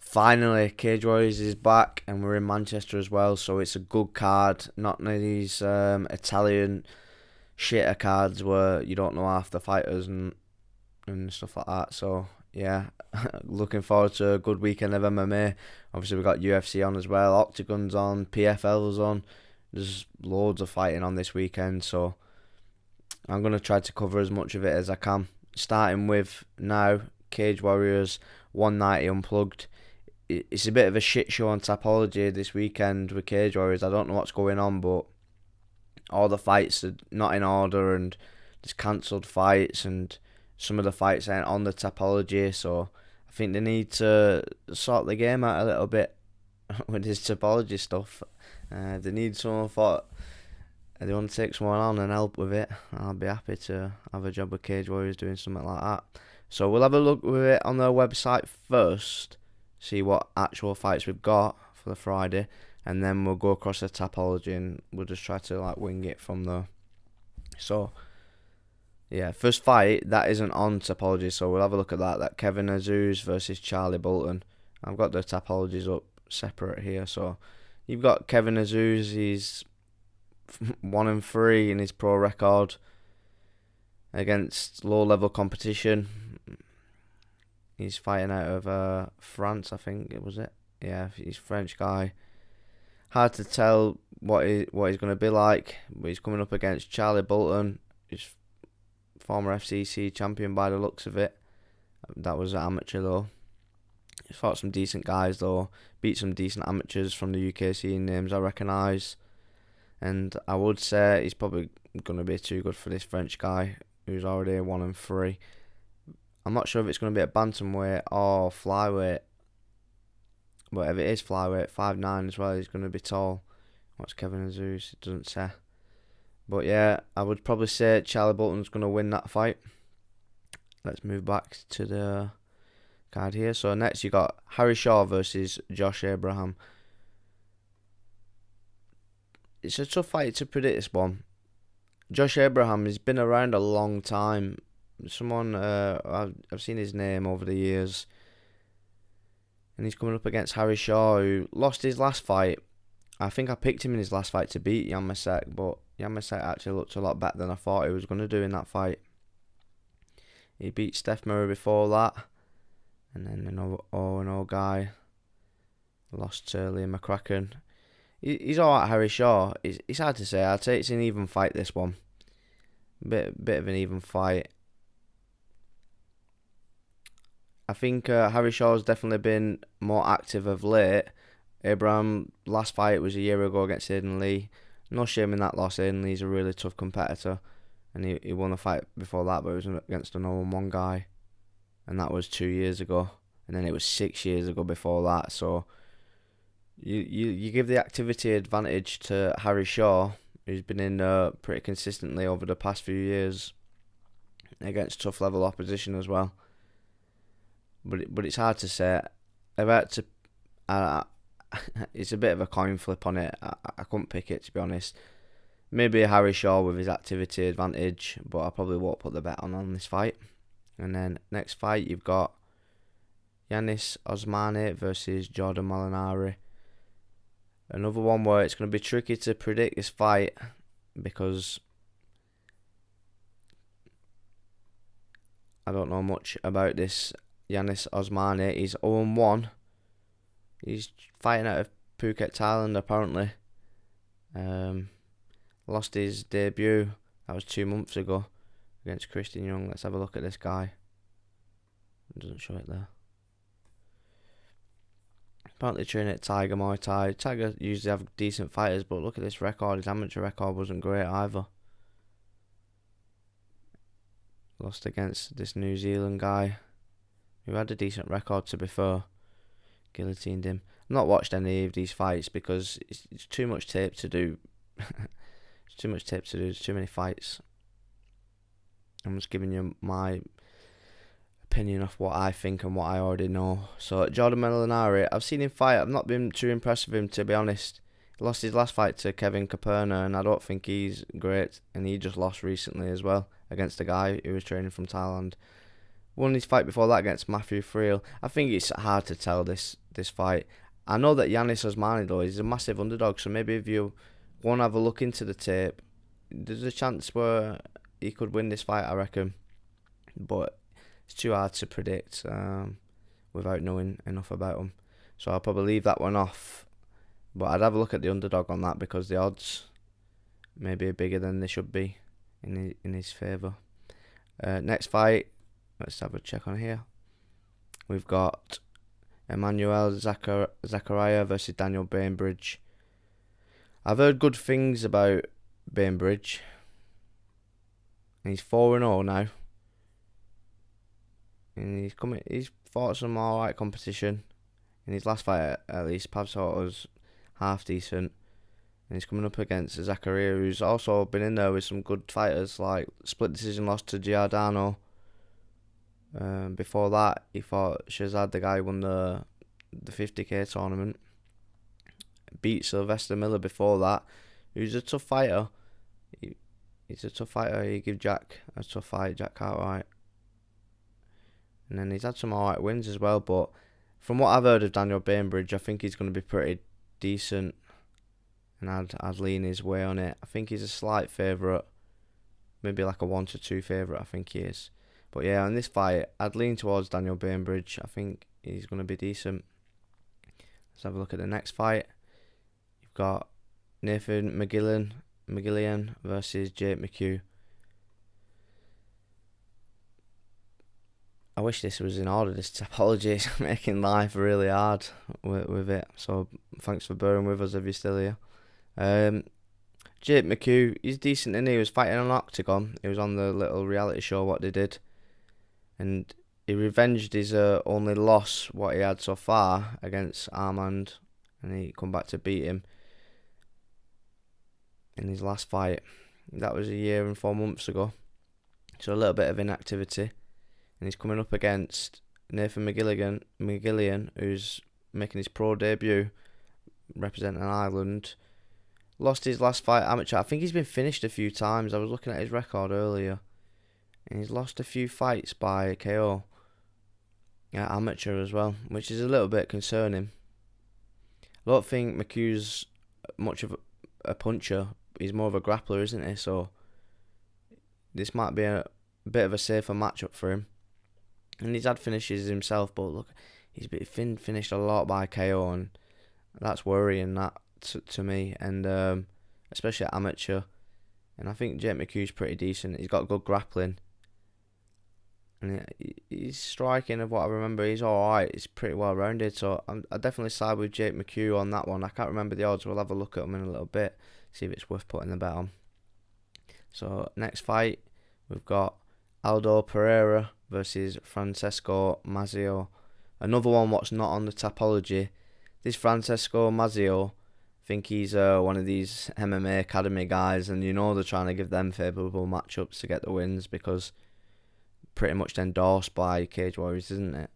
Finally, Cage Warriors is back, and we're in Manchester as well, so it's a good card. Not none of these Italian shitter cards where you don't know half the fighters and stuff like that. So yeah, looking forward to a good weekend of MMA. Obviously, we got UFC on as well, Octagon's on, PFL's on. There's loads of fighting on this weekend, so I'm gonna try to cover as much of it as I can. Starting with now, Cage Warriors 190 Unplugged. It's a bit of a shit show on Tapology this weekend with Cage Warriors. I don't know what's going on, but all the fights are not in order, and there's cancelled fights, and some of the fights aren't on the Tapology, so I think they need to sort the game out a little bit with this Tapology stuff. They need someone for they want to take someone on and help with it. I'll be happy to have a job with Cage Warriors doing something like that. So we'll have a look with it on their website first, see what actual fights we've got for the Friday, and then we'll go across the Tapology and we'll just try to like wing it from there. So yeah, first fight that isn't on Tapology, so we'll have a look at that. That Kevin Azouz versus Charlie Bolton. I've got the Tapologies up separate here. So you've got Kevin Azouz. He's 1-3 in his pro record against low level competition. He's fighting out of France, I think it was it. Yeah, he's a French guy. Hard to tell what he's going to be like, but he's coming up against Charlie Bolton. He's former FCC champion by the looks of it. That was an amateur though. He's fought some decent guys though. Beat some decent amateurs from the UK scene, names I recognise. And I would say he's probably going to be too good for this French guy who's already 1-3. I'm not sure if it's going to be at bantamweight or flyweight. But if it is flyweight, 5'9" as well, he's going to be tall. What's Kevin Azouz? It doesn't say. But yeah, I would probably say Charlie Bolton's going to win that fight. Let's move back to the card here. So next you got Harry Shaw versus Josh Abraham. It's a tough fight to predict, this one. Josh Abraham has been around a long time. Someone I've seen his name over the years, and he's coming up against Harry Shaw, who lost his last fight. I think I picked him in his last fight to beat Yamasek, but Yamasek actually looked a lot better than I thought he was going to do in that fight. He beat Steph Murray before that, and then an 0-0 guy lost to Liam McCracken. He's alright, Harry Shaw. It's hard to say. I'd say it's an even fight, this one. Bit of an even fight. I think Harry Shaw's definitely been more active of late. Abraham, last fight was a year ago against Aiden Lee. No shame in that loss. Aiden Lee's a really tough competitor, and he won a fight before that, but it was against an 0-1 guy, and that was 2 years ago. And then it was 6 years ago before that. So you give the activity advantage to Harry Shaw, who's been in pretty consistently over the past few years against tough level opposition as well. But it's hard to say. If I had to, it's a bit of a coin flip on it. I couldn't pick it, to be honest. Maybe Harry Shaw with his activity advantage, but I probably won't put the bet on this fight. And then next fight you've got Jiannis Osmani versus Jordan Malinari. Another one where it's going to be tricky to predict this fight because I don't know much about this Jiannis Osmani. He's 0-1. He's fighting out of Phuket, Thailand, apparently. Lost his debut. That was 2 months ago against Christian Young. Let's have a look at this guy. It doesn't show it there. Apparently training at Tiger Muay Thai. Tiger usually have decent fighters, but look at this record. His amateur record wasn't great either. Lost against this New Zealand guy who had a decent record, to be fair. Guillotined him. I've not watched any of these fights because it's too much tape to do. It's too much tape to do. There's too many fights. I'm just giving you my opinion of what I think and what I already know. So Jordan Malinari, I've seen him fight. I've not been too impressed with him, to be honest. He lost his last fight to Kevin Caperna, and I don't think he's great. And he just lost recently as well against a guy who was training from Thailand. Won his fight before that against Matthew Friel. I think it's hard to tell this this fight. I know that Jiannis Osmani though is a massive underdog, so maybe if you want to have a look into the tape, there's a chance where he could win this fight, I reckon. But it's too hard to predict without knowing enough about him. So I'll probably leave that one off. But I'd have a look at the underdog on that because the odds maybe are bigger than they should be in his favour. Next fight, let's have a check on here. We've got Emanuel Zacharias versus Daniel Banebridge. I've heard good things about Banebridge. And he's 4-0 now. And he's fought some alright competition. In his last fight at least, Pavsot was half decent. And he's coming up against Zacharias, who's also been in there with some good fighters, like split decision loss to Giordano. Before that, he fought Shazad, the guy who won the 50k tournament. Beat Sylvester Miller before that, who's a tough fighter. He's a tough fighter. He gave Jack a tough fight, Jack Cartwright. And then he's had some alright wins as well, but from what I've heard of Daniel Banebridge, I think he's going to be pretty decent. And I'd lean his way on it. I think he's a slight favourite. Maybe like a 1-2 favourite, I think he is. But yeah, in this fight, I'd lean towards Daniel Banebridge. I think he's going to be decent. Let's have a look at the next fight. You've got Nathan McGilligan versus Jake McHugh. I wish this was in order. This apology is making life really hard with it. So thanks for bearing with us if you're still here. Jake McHugh, he's decent, and he was fighting on Octagon. He was on the little reality show what they did, and he revenged his only loss what he had so far against Armand, and he come back to beat him in his last fight. That was a year and 4 months ago, so a little bit of inactivity. And he's coming up against Nathan McGilligan, who's making his pro debut, representing Ireland. Lost his last fight amateur. I think he's been finished a few times. I was looking at his record earlier, and he's lost a few fights by KO. Yeah, amateur as well, which is a little bit concerning. I don't think McHugh's much of a puncher. He's more of a grappler, isn't he? So this might be a bit of a safer matchup for him. And he's had finishes himself, but look, he's been finished a lot by KO, and that's worrying that to me, and especially at amateur. And I think Jake McHugh's pretty decent. He's got good grappling, and he's striking. Of what I remember, he's alright. He's pretty well rounded. So I definitely side with Jake McHugh on that one. I can't remember the odds. We'll have a look at them in a little bit, see if it's worth putting the bet on. So next fight, we've got Aldo Pereira versus Francesco Mazio. Another one what's not on the Tapology. This Francesco Mazio, I think he's one of these MMA Academy guys, and you know they're trying to give them favourable matchups to get the wins because pretty much endorsed by Cage Warriors, isn't it?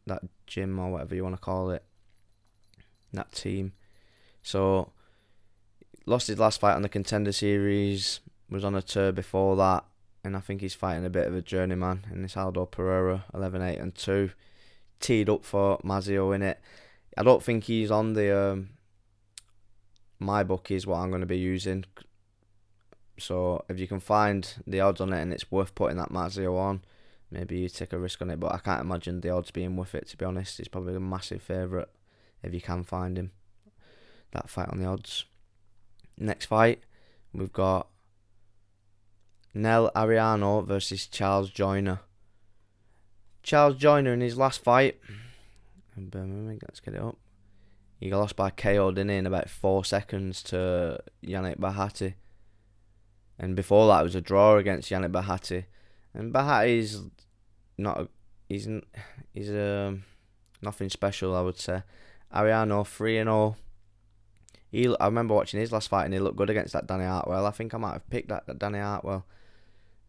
That gym or whatever you want to call it. That team. So, lost his last fight on the Contender Series, was on a tour before that, and I think he's fighting a bit of a journeyman in this Aldo Pereira, 11-8-2. Teed up for Mazio in it. I don't think he's on the my book is what I'm going to be using. So if you can find the odds on it and it's worth putting that Mazio on, maybe you take a risk on it. But I can't imagine the odds being worth it, to be honest. He's probably a massive favourite if you can find him. That fight on the odds. Next fight, we've got Nell Ariano versus Charles Joyner. Charles Joyner in his last fight, let's get it up. He got lost by KO, didn't he, in about 4 seconds to Yannick Bahati. And before that, it was a draw against Yannick Bahati. And Bahati's not, he's nothing special, I would say. Ariano 3-0. I remember watching his last fight and he looked good against that Danny Hartwell. I think I might have picked that Danny Hartwell.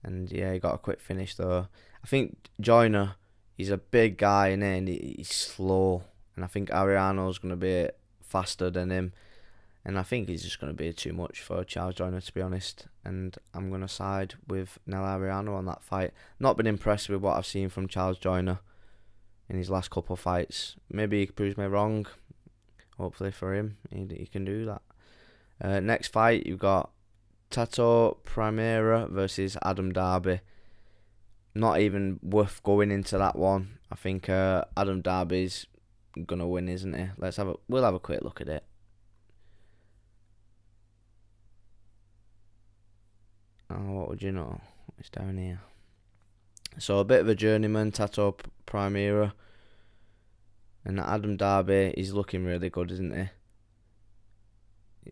And yeah, he got a quick finish though. I think Joyner, he's a big guy and he's slow. And I think Ariano's going to be faster than him. And I think he's just going to be too much for Charles Joyner, to be honest. And I'm going to side with Nell Ariano on that fight. Not been impressed with what I've seen from Charles Joyner in his last couple of fights. Maybe he proves me wrong. Hopefully for him, he can do that. Next fight, you've got Tatau Pereira versus Adam Darby. Not even worth going into that one. I think Adam Darby's gonna win, isn't he? We'll have a quick look at it. Oh, what would you know? It's down here. So a bit of a journeyman, Tatau Pereira, and Adam Darby. He's looking really good, isn't he?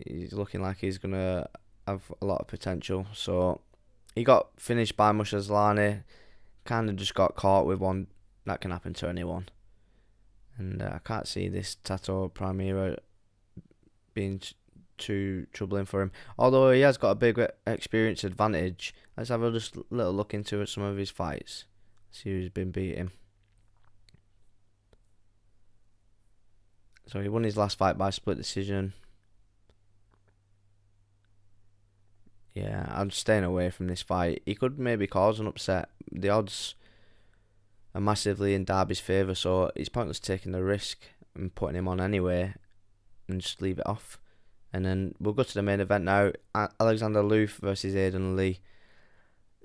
He's looking like he's gonna have a lot of potential. So he got finished by Osmani. Kind of just got caught with one. That can happen to anyone. And I can't see this Tatau Pereira being too troubling for him. Although he has got a big experience advantage. Let's have a just little look into some of his fights. See who's been beating. So he won his last fight by split decision. Yeah, I'm staying away from this fight. He could maybe cause an upset. The odds are massively in Darby's favour, so it's pointless taking the risk and putting him on anyway and just leave it off. And then we'll go to the main event now. Alexander Loof versus Aiden Lee.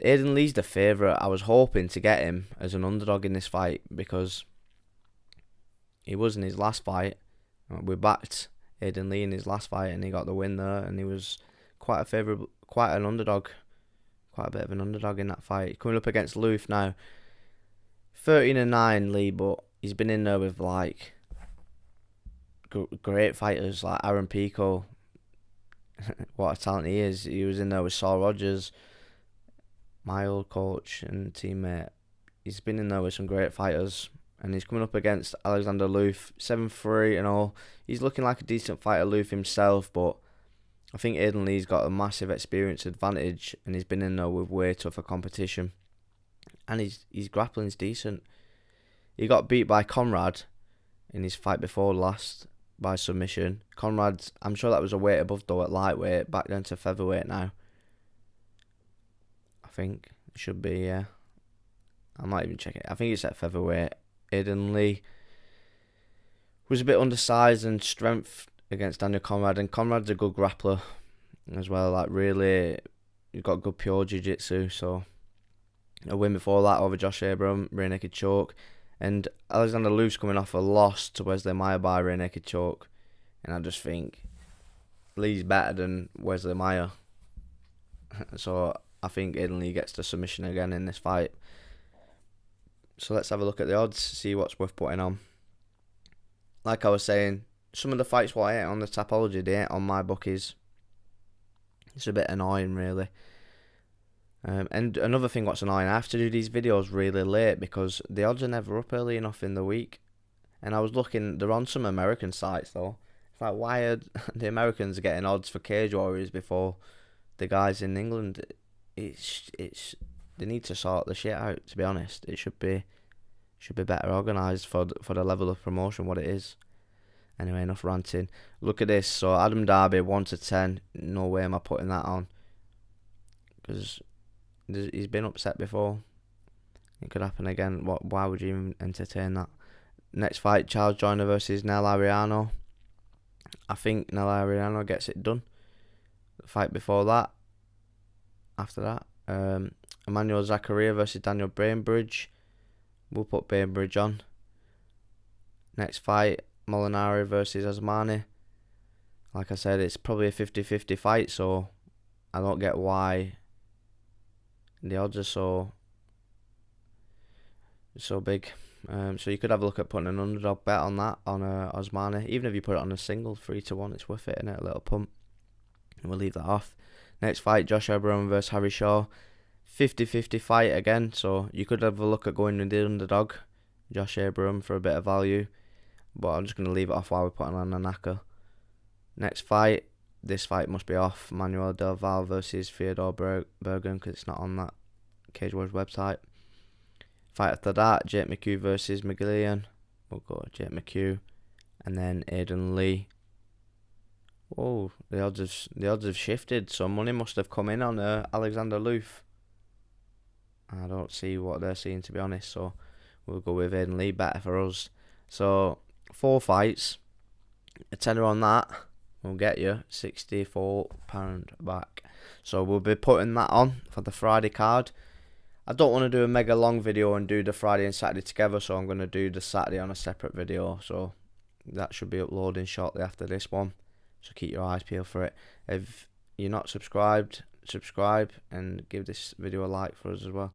Aiden Lee's the favourite. I was hoping to get him as an underdog in this fight because he was in his last fight. We backed Aiden Lee in his last fight and he got the win there, and he was quite an underdog. Quite a bit of an underdog in that fight. Coming up against Loof now. 13-9 Lee, but he's been in there with like great fighters like Aaron Pico. What a talent he is. He was in there with Saul Rogers, my old coach and teammate. He's been in there with some great fighters, and he's coming up against Alexander Loof, 7-3-0. He's looking like a decent fighter, Loof himself, but I think Aiden Lee's got a massive experience advantage, and he's been in there with way tougher competition. And his grappling's decent. He got beat by Conrad in his fight before last by submission. Conrad's, I'm sure that was a weight above though at lightweight, back down to featherweight now. I think it should be, yeah. I might even check it. I think it's at featherweight. Aiden Lee was a bit undersized and strength against Daniel Conrad, and Conrad's a good grappler as well. Like really, he's got good pure jiu-jitsu. So a win before that over Josh Abraham, rear naked choke, and Alexander Loof's coming off a loss to Wesley Meyer by rear naked choke, and I just think Lee's better than Wesley Meyer. So I think Aiden Lee gets the submission again in this fight. So let's have a look at the odds, see what's worth putting on. Like I was saying, some of the fights what I ain't on the Tapology, they ain't on my bookies. It's a bit annoying, really. And another thing what's annoying, I have to do these videos really late because the odds are never up early enough in the week. And I was looking, they're on some American sites though. It's like, why are the Americans getting odds for Cage Warriors before the guys in England? It's they need to sort the shit out, to be honest. It should be better organised for the level of promotion what it is. Anyway, enough ranting. Look at this. So Adam Darby 1-10. No way am I putting that on, because he's been upset before. It could happen again. Why would you even entertain that? Next fight, Charles Joyner versus Nell Ariano. I think Nell Ariano gets it done. The fight before that, after that, Emanuel Zacharias versus Daniel Banebridge. We'll put Banebridge on. Next fight, Malinari versus Osmani. Like I said, it's probably a 50-50 fight, so I don't get why the odds are so big. So you could have a look at putting an underdog bet on that, on Osmani. Even if you put it on a single, 3-1, it's worth it, innit? A little pump. And we'll leave that off. Next fight, Josh Abraham versus Harry Shaw. 50-50 fight again, so you could have a look at going with the underdog, Josh Abraham, for a bit of value. But I'm just going to leave it off while we're putting on a knacker. Next fight, this fight must be off. Manuel Del Val versus Theodore Bergen, because it's not on that Cage Warriors website. Fight after that, Jake McHugh versus McGilligan. We'll go Jake McHugh. And then Aiden Lee. Whoa, the odds have shifted, so money must have come in on Alexander Loof. I don't see what they're seeing, to be honest, so we'll go with Aiden Lee, better for us. So 4 fights, a tenner on that will get you £64 back. So we'll be putting that on for the Friday card. I don't want to do a mega long video and do the Friday and Saturday together, so I'm going to do the Saturday on a separate video. So that should be uploading shortly after this one. So keep your eyes peeled for it. If you're not subscribed, subscribe and give this video a like for us as well.